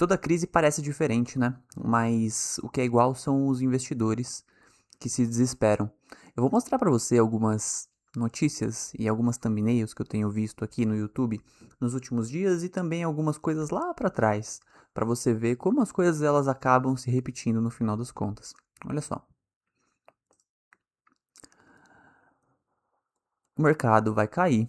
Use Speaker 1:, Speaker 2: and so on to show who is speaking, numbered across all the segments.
Speaker 1: Toda crise parece diferente, né? Mas o que é igual são os investidores que se desesperam. Eu vou mostrar para você algumas notícias e algumas thumbnails que eu tenho visto aqui no YouTube nos últimos dias e também algumas coisas lá para trás, para você ver como as coisas elas acabam se repetindo no final das contas. Olha só. O mercado vai cair.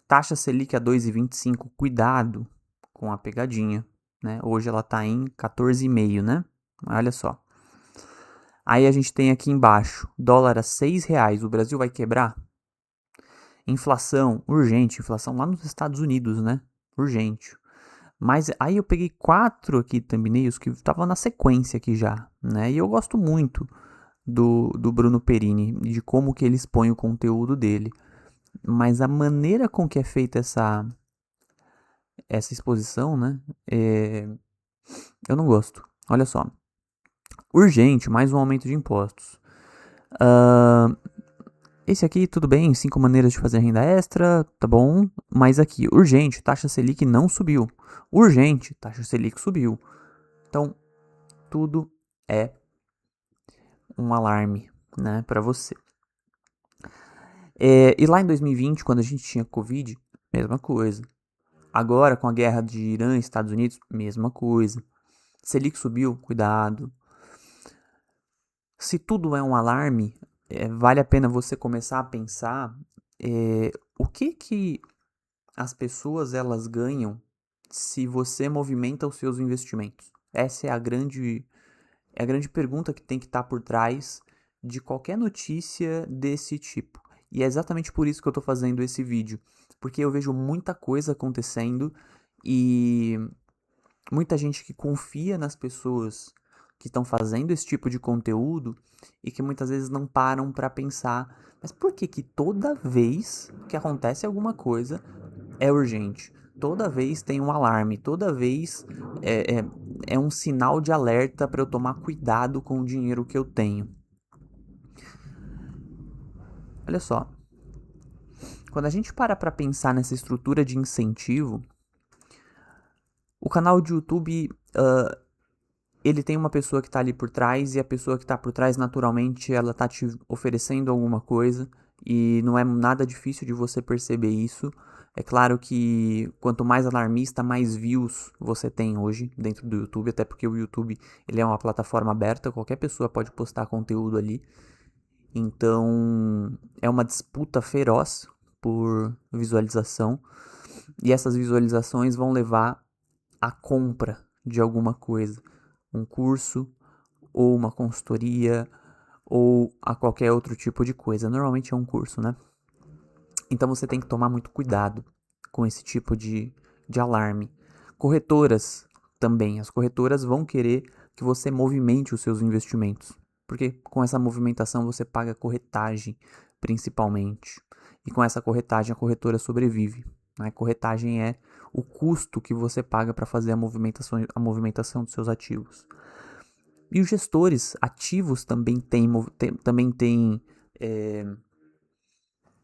Speaker 1: Taxa Selic a 2,25, cuidado com a pegadinha, né? Hoje ela tá em 14,5, né? Olha só. Aí a gente tem aqui embaixo, dólar a R$ 6, o Brasil vai quebrar? Inflação, urgente, inflação lá nos Estados Unidos, né? Urgente. Mas aí eu peguei 4 aqui thumbnails que estavam na sequência aqui já, né? E eu gosto muito do Bruno Perini, de como que ele expõe o conteúdo dele. Mas a maneira com que é feita essa exposição, né? Eu não gosto. Olha só. Urgente, mais um aumento de impostos. Esse aqui, tudo bem, 5 maneiras de fazer renda extra, tá bom. Mas aqui, urgente, taxa Selic não subiu. Urgente, taxa Selic subiu. Então, tudo é um alarme, né, para você. E lá em 2020, quando a gente tinha Covid, mesma coisa. Agora, com a guerra de Irã e Estados Unidos, mesma coisa. Selic subiu, cuidado. Se tudo é um alarme, vale a pena você começar a pensar o que as pessoas elas ganham se você movimenta os seus investimentos. Essa é a grande pergunta que tem que estar por trás de qualquer notícia desse tipo. E é exatamente por isso que eu estou fazendo esse vídeo, porque eu vejo muita coisa acontecendo e muita gente que confia nas pessoas que estão fazendo esse tipo de conteúdo e que muitas vezes não param para pensar, mas por que que toda vez que acontece alguma coisa é urgente? Toda vez tem um alarme, toda vez é um sinal de alerta para eu tomar cuidado com o dinheiro que eu tenho. Olha só, quando a gente para pensar nessa estrutura de incentivo, o canal de YouTube ele tem uma pessoa que está ali por trás e a pessoa que está por trás, naturalmente, ela está te oferecendo alguma coisa e não é nada difícil de você perceber isso. É claro que quanto mais alarmista, mais views você tem hoje dentro do YouTube, até porque o YouTube ele é uma plataforma aberta, qualquer pessoa pode postar conteúdo ali. Então, é uma disputa feroz por visualização e essas visualizações vão levar à compra de alguma coisa. Um curso, ou uma consultoria, ou a qualquer outro tipo de coisa. Normalmente é um curso, né? Então você tem que tomar muito cuidado com esse tipo de alarme. Corretoras também. As corretoras vão querer que você movimente os seus investimentos. Porque com essa movimentação você paga corretagem, principalmente. E com essa corretagem a corretora sobrevive. A corretagem é o custo que você paga para fazer a movimentação dos seus ativos. E os gestores ativos também têm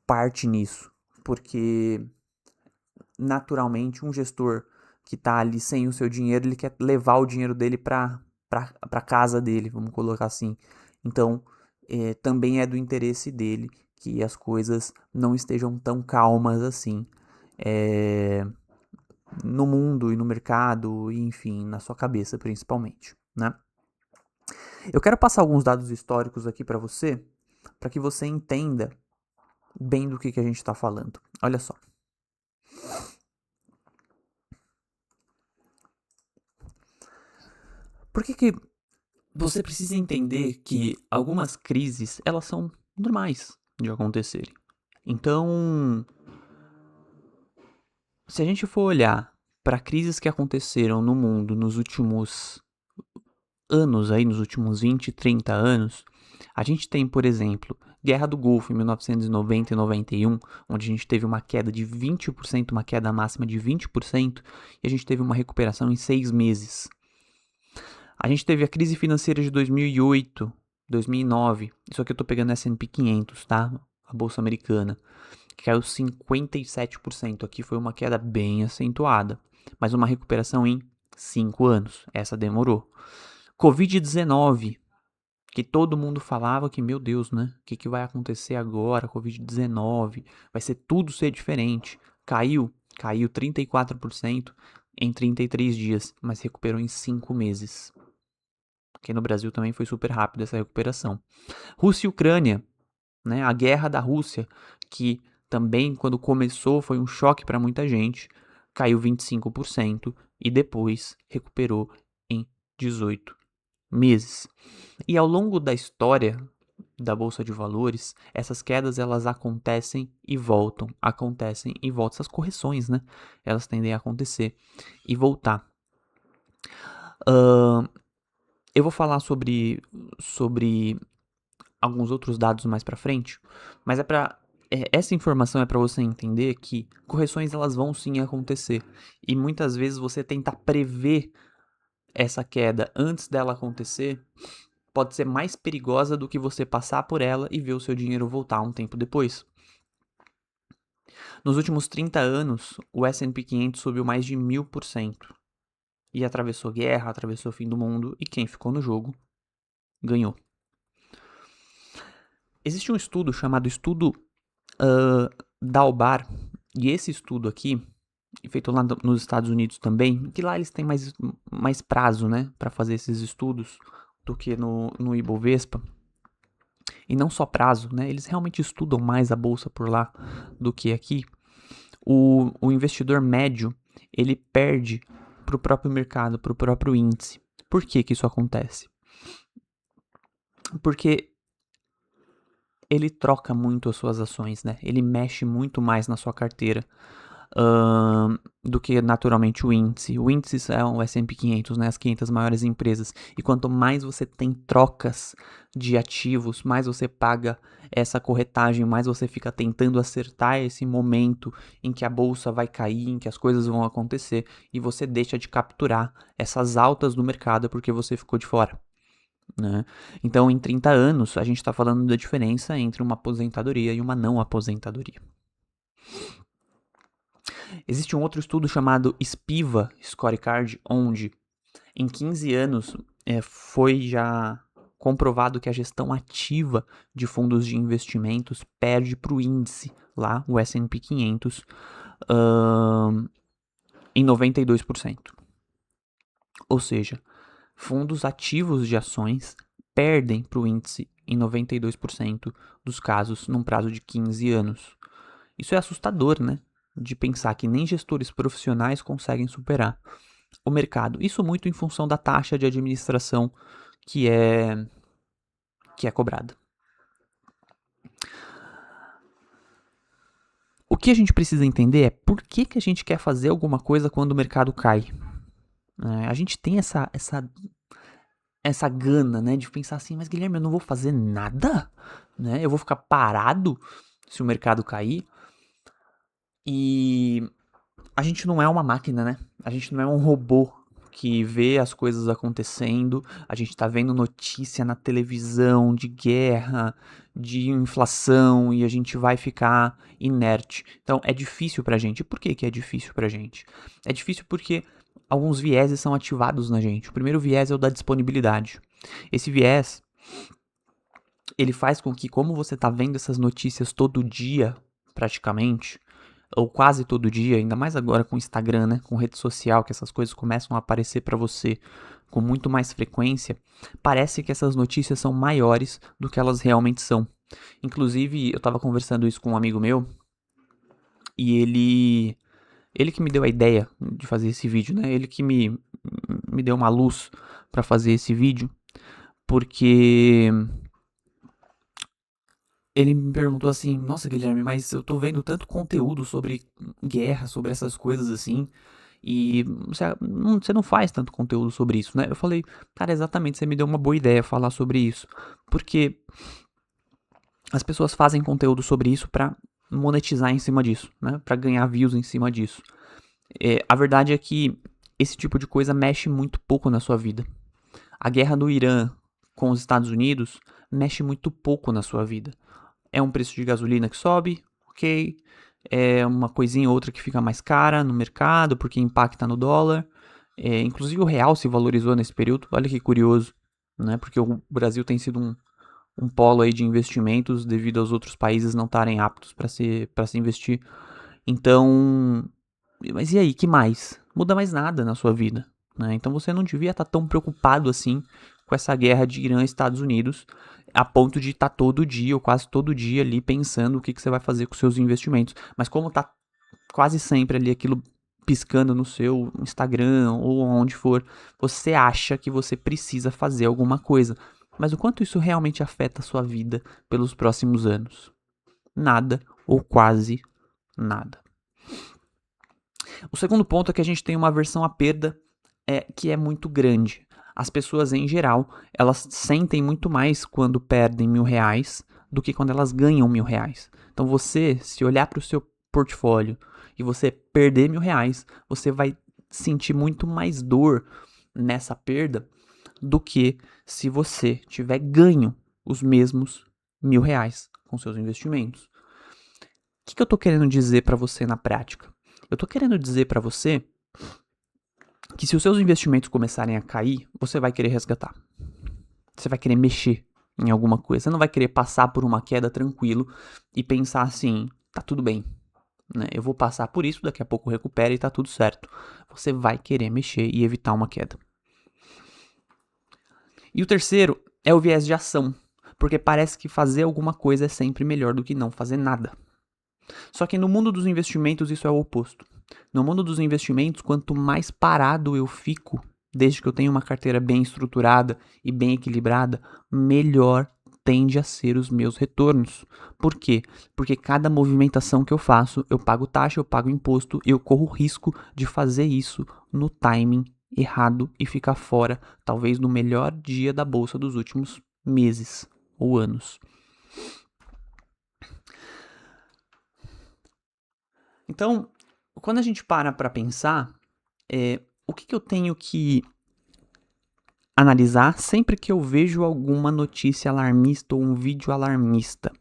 Speaker 1: parte nisso, porque naturalmente um gestor que está ali sem o seu dinheiro, ele quer levar o dinheiro dele para casa dele, vamos colocar assim. Então, também é do interesse dele que as coisas não estejam tão calmas assim. No mundo e no mercado, e enfim, na sua cabeça principalmente, né? Eu quero passar alguns dados históricos aqui para que você entenda bem do que a gente está falando. Olha só. Por que você precisa entender que algumas crises, elas são normais de acontecerem. Então, se a gente for olhar para crises que aconteceram no mundo nos últimos anos, aí, nos últimos 20, 30 anos, a gente tem, por exemplo, Guerra do Golfo em 1990 e 91, onde a gente teve uma queda de 20%, uma queda máxima de 20%, e a gente teve uma recuperação em 6 meses. A gente teve a crise financeira de 2008, 2009, isso aqui eu tô pegando S&P 500, tá? A bolsa americana, que caiu 57%, aqui foi uma queda bem acentuada, mas uma recuperação em 5 anos. Essa demorou. Covid-19, que todo mundo falava que, meu Deus, né? O que vai acontecer agora? Covid-19, vai ser tudo ser diferente. Caiu 34% em 33 dias, mas recuperou em 5 meses. Aqui no Brasil também foi super rápido essa recuperação. Rússia e Ucrânia, né? A guerra da Rússia, que também quando começou foi um choque para muita gente, caiu 25% e depois recuperou em 18 meses. E ao longo da história da Bolsa de Valores, essas quedas elas acontecem e voltam, essas correções, né? Elas tendem a acontecer e voltar. Eu vou falar sobre alguns outros dados mais para frente, mas essa informação é para você entender que correções elas vão sim acontecer e muitas vezes você tentar prever essa queda antes dela acontecer pode ser mais perigosa do que você passar por ela e ver o seu dinheiro voltar um tempo depois. Nos últimos 30 anos, o S&P 500 subiu mais de 1000% e atravessou guerra, atravessou o fim do mundo e quem ficou no jogo ganhou. Existe um estudo chamado Estudo Dalbar, e esse estudo aqui, feito lá nos Estados Unidos também, que lá eles têm mais prazo, né, para fazer esses estudos do que no Ibovespa. E não só prazo, né, eles realmente estudam mais a bolsa por lá do que aqui. O investidor médio, ele perde para o próprio mercado, para o próprio índice. Por que isso acontece? Porque ele troca muito as suas ações, né? Ele mexe muito mais na sua carteira do que naturalmente o índice. O índice é o S&P 500, né? As 500 maiores empresas. E quanto mais você tem trocas de ativos, mais você paga essa corretagem, mais você fica tentando acertar esse momento em que a bolsa vai cair, em que as coisas vão acontecer, e você deixa de capturar essas altas do mercado porque você ficou de fora. Né? Então, em 30 anos, a gente está falando da diferença entre uma aposentadoria e uma não aposentadoria. Existe um outro estudo chamado SPIVA Scorecard, onde em 15 anos foi já comprovado que a gestão ativa de fundos de investimentos perde para o índice, lá, o S&P 500, em 92%. Ou seja, fundos ativos de ações perdem para o índice em 92% dos casos num prazo de 15 anos. Isso é assustador, né? De pensar que nem gestores profissionais conseguem superar o mercado. Isso muito em função da taxa de administração que é cobrada. O que a gente precisa entender é por que a gente quer fazer alguma coisa quando o mercado cai. A gente tem essa gana, né, de pensar assim, mas Guilherme, eu não vou fazer nada, né? Eu vou ficar parado se o mercado cair. E a gente não é uma máquina, né? A gente não é um robô que vê as coisas acontecendo. A gente tá vendo notícia na televisão de guerra, de inflação, e a gente vai ficar inerte. Então é difícil pra gente. Por que é difícil pra gente? É difícil porque alguns vieses são ativados na gente. O primeiro viés é o da disponibilidade. Esse viés, ele faz com que, como você tá vendo essas notícias todo dia, praticamente, ou quase todo dia, ainda mais agora com o Instagram, né, com rede social, que essas coisas começam a aparecer para você com muito mais frequência, parece que essas notícias são maiores do que elas realmente são. Inclusive, eu estava conversando isso com um amigo meu, e ele que me deu a ideia de fazer esse vídeo, né, ele que me deu uma luz para fazer esse vídeo, porque ele me perguntou assim, nossa Guilherme, mas eu tô vendo tanto conteúdo sobre guerra, sobre essas coisas assim, e você não faz tanto conteúdo sobre isso, né? Eu falei, cara, exatamente, você me deu uma boa ideia falar sobre isso, porque as pessoas fazem conteúdo sobre isso pra monetizar em cima disso, né? Pra ganhar views em cima disso. A verdade é que esse tipo de coisa mexe muito pouco na sua vida. A guerra do Irã com os Estados Unidos mexe muito pouco na sua vida. É um preço de gasolina que sobe, ok. É uma coisinha ou outra que fica mais cara no mercado porque impacta no dólar. Inclusive o real se valorizou nesse período, olha que curioso, né? Porque o Brasil tem sido um polo aí de investimentos devido aos outros países não estarem aptos para se investir. Então, mas e aí, que mais? Muda mais nada na sua vida, né? Então você não devia estar tão preocupado assim com essa guerra de Irã e Estados Unidos, a ponto de estar todo dia ou quase todo dia ali pensando o que você vai fazer com seus investimentos. Mas como tá quase sempre ali aquilo piscando no seu Instagram ou onde for, você acha que você precisa fazer alguma coisa. Mas o quanto isso realmente afeta a sua vida pelos próximos anos? Nada ou quase nada. O segundo ponto é que a gente tem uma aversão à perda que é muito grande. As pessoas, em geral, elas sentem muito mais quando perdem R$ 1.000 do que quando elas ganham R$ 1.000. Então você, se olhar para o seu portfólio e você perder R$ 1.000, você vai sentir muito mais dor nessa perda do que se você tiver ganho os mesmos R$ 1.000 com seus investimentos. O que eu estou querendo dizer para você na prática? Eu estou querendo dizer para você que se os seus investimentos começarem a cair, você vai querer resgatar. Você vai querer mexer em alguma coisa. Você não vai querer passar por uma queda tranquilo e pensar assim, tá tudo bem, né? Eu vou passar por isso, daqui a pouco recupera e tá tudo certo. Você vai querer mexer e evitar uma queda. E o terceiro é o viés de ação, porque parece que fazer alguma coisa é sempre melhor do que não fazer nada. Só que no mundo dos investimentos isso é o oposto. No mundo dos investimentos, quanto mais parado eu fico, desde que eu tenha uma carteira bem estruturada e bem equilibrada, melhor tende a ser os meus retornos. Por quê? Porque cada movimentação que eu faço, eu pago taxa, eu pago imposto, eu corro o risco de fazer isso no timing errado e ficar fora, talvez no melhor dia da bolsa dos últimos meses ou anos. Então, quando a gente para pensar, o que eu tenho que analisar sempre que eu vejo alguma notícia alarmista ou um vídeo alarmista?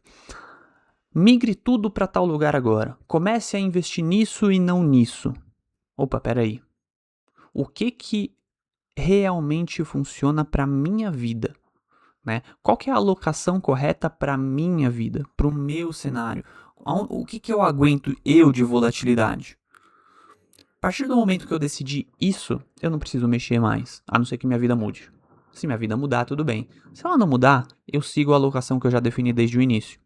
Speaker 1: Migre tudo para tal lugar agora. Comece a investir nisso e não nisso. Opa, peraí. O que realmente funciona para minha vida? Né? Qual que é a alocação correta para minha vida, para o meu cenário? O que eu aguento de volatilidade? A partir do momento que eu decidi isso, eu não preciso mexer mais, a não ser que minha vida mude. Se minha vida mudar, tudo bem. Se ela não mudar, eu sigo a alocação que eu já defini desde o início.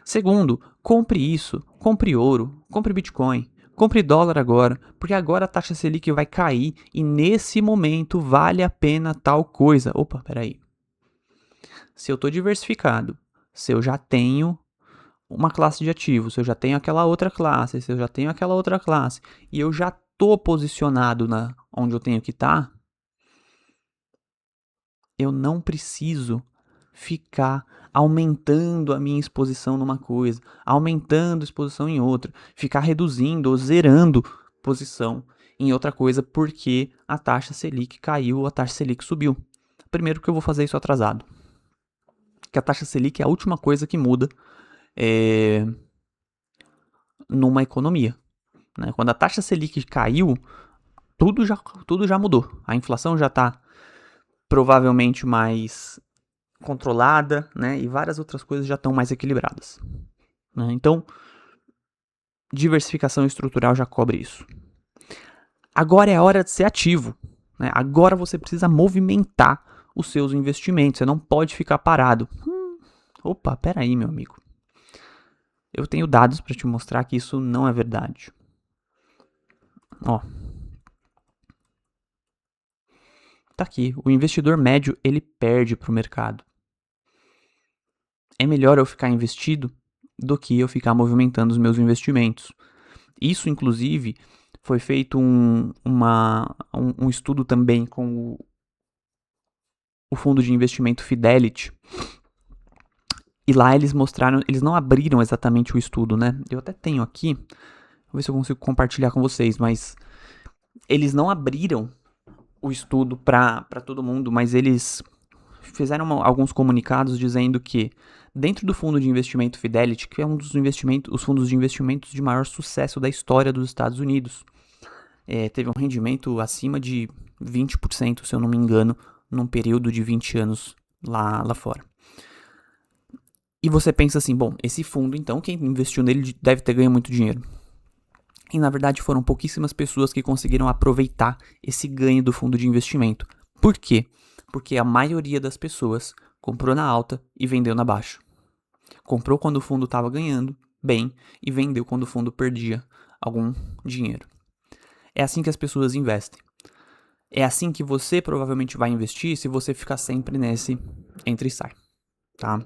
Speaker 1: Segundo, compre isso, compre ouro, compre Bitcoin, compre dólar agora, porque agora a taxa Selic vai cair e nesse momento vale a pena tal coisa. Opa, peraí. Se eu estou diversificado, se eu já tenho uma classe de ativos, se eu já tenho aquela outra classe, se eu já tenho aquela outra classe, e eu já estou posicionado onde eu tenho que estar, eu não preciso ficar aumentando a minha exposição numa coisa, aumentando a exposição em outra, ficar reduzindo ou zerando posição em outra coisa porque a taxa Selic caiu ou a taxa Selic subiu. Primeiro que eu vou fazer isso atrasado. Que a taxa Selic é a última coisa que muda numa economia. Né? Quando a taxa Selic caiu, tudo já mudou. A inflação já está provavelmente mais controlada, né? E várias outras coisas já estão mais equilibradas. Né? Então, diversificação estrutural já cobre isso. Agora é a hora de ser ativo. Né? Agora você precisa movimentar os seus investimentos. Você não pode ficar parado. Opa, peraí, meu amigo. Eu tenho dados para te mostrar que isso não é verdade. Ó. Tá aqui. O investidor médio, ele perde para o mercado. É melhor eu ficar investido do que eu ficar movimentando os meus investimentos. Isso, inclusive, foi feito um estudo também com o fundo de investimento Fidelity. E lá eles mostraram, eles não abriram exatamente o estudo, né? Eu até tenho aqui, vou ver se eu consigo compartilhar com vocês, mas eles não abriram o estudo para todo mundo, mas eles fizeram alguns comunicados dizendo que dentro do fundo de investimento Fidelity, que é um dos os fundos de investimentos de maior sucesso da história dos Estados Unidos, teve um rendimento acima de 20%, se eu não me engano, num período de 20 anos lá fora. E você pensa assim, bom, esse fundo, então, quem investiu nele deve ter ganho muito dinheiro. E na verdade foram pouquíssimas pessoas que conseguiram aproveitar esse ganho do fundo de investimento. Por quê? Porque a maioria das pessoas comprou na alta e vendeu na baixa. Comprou quando o fundo estava ganhando bem e vendeu quando o fundo perdia algum dinheiro. É assim que as pessoas investem. É assim que você provavelmente vai investir se você ficar sempre nesse entra e sai, tá?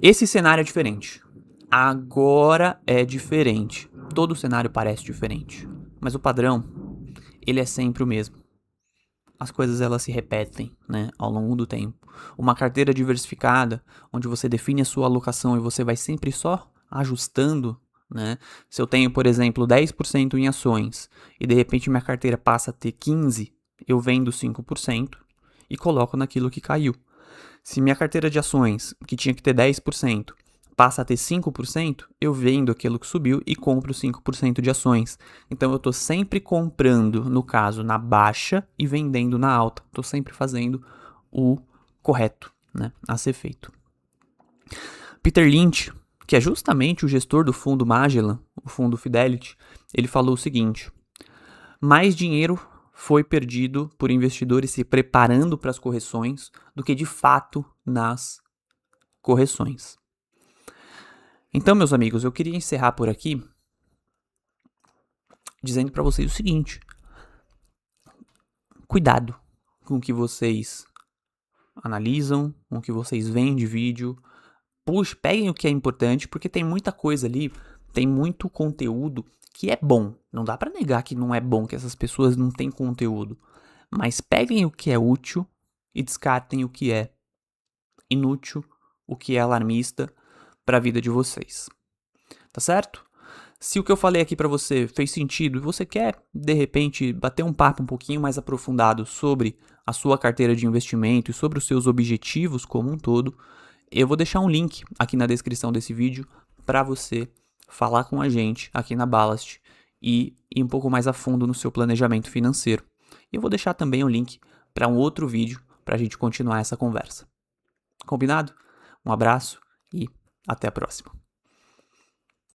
Speaker 1: Esse cenário é diferente. Agora é diferente. Todo cenário parece diferente, mas o padrão, ele é sempre o mesmo. As coisas elas se repetem, né, ao longo do tempo. Uma carteira diversificada, onde você define a sua alocação e você vai sempre só ajustando, né? Se eu tenho, por exemplo, 10% em ações e de repente minha carteira passa a ter 15%, eu vendo 5% e coloco naquilo que caiu. Se minha carteira de ações, que tinha que ter 10%, passa a ter 5%, eu vendo aquilo que subiu e compro 5% de ações. Então eu estou sempre comprando, no caso, na baixa e vendendo na alta. Estou sempre fazendo o correto, né, a ser feito. Peter Lynch, que é justamente o gestor do fundo Magellan, o fundo Fidelity, ele falou o seguinte: mais dinheiro foi perdido por investidores se preparando para as correções do que de fato nas correções. Então, meus amigos, eu queria encerrar por aqui dizendo para vocês o seguinte: cuidado com o que vocês analisam, com o que vocês veem de vídeo. Puxa, peguem o que é importante, porque tem muita coisa ali, tem muito conteúdo que é bom. Não dá para negar que não é bom, que essas pessoas não têm conteúdo. Mas peguem o que é útil e descartem o que é inútil, o que é alarmista para a vida de vocês. Tá certo? Se o que eu falei aqui para você fez sentido e você quer, de repente, bater um papo um pouquinho mais aprofundado sobre a sua carteira de investimento e sobre os seus objetivos como um todo, eu vou deixar um link aqui na descrição desse vídeo para você falar com a gente aqui na Ballast e ir um pouco mais a fundo no seu planejamento financeiro. E eu vou deixar também um link para um outro vídeo para a gente continuar essa conversa. Combinado? Um abraço e até a próxima.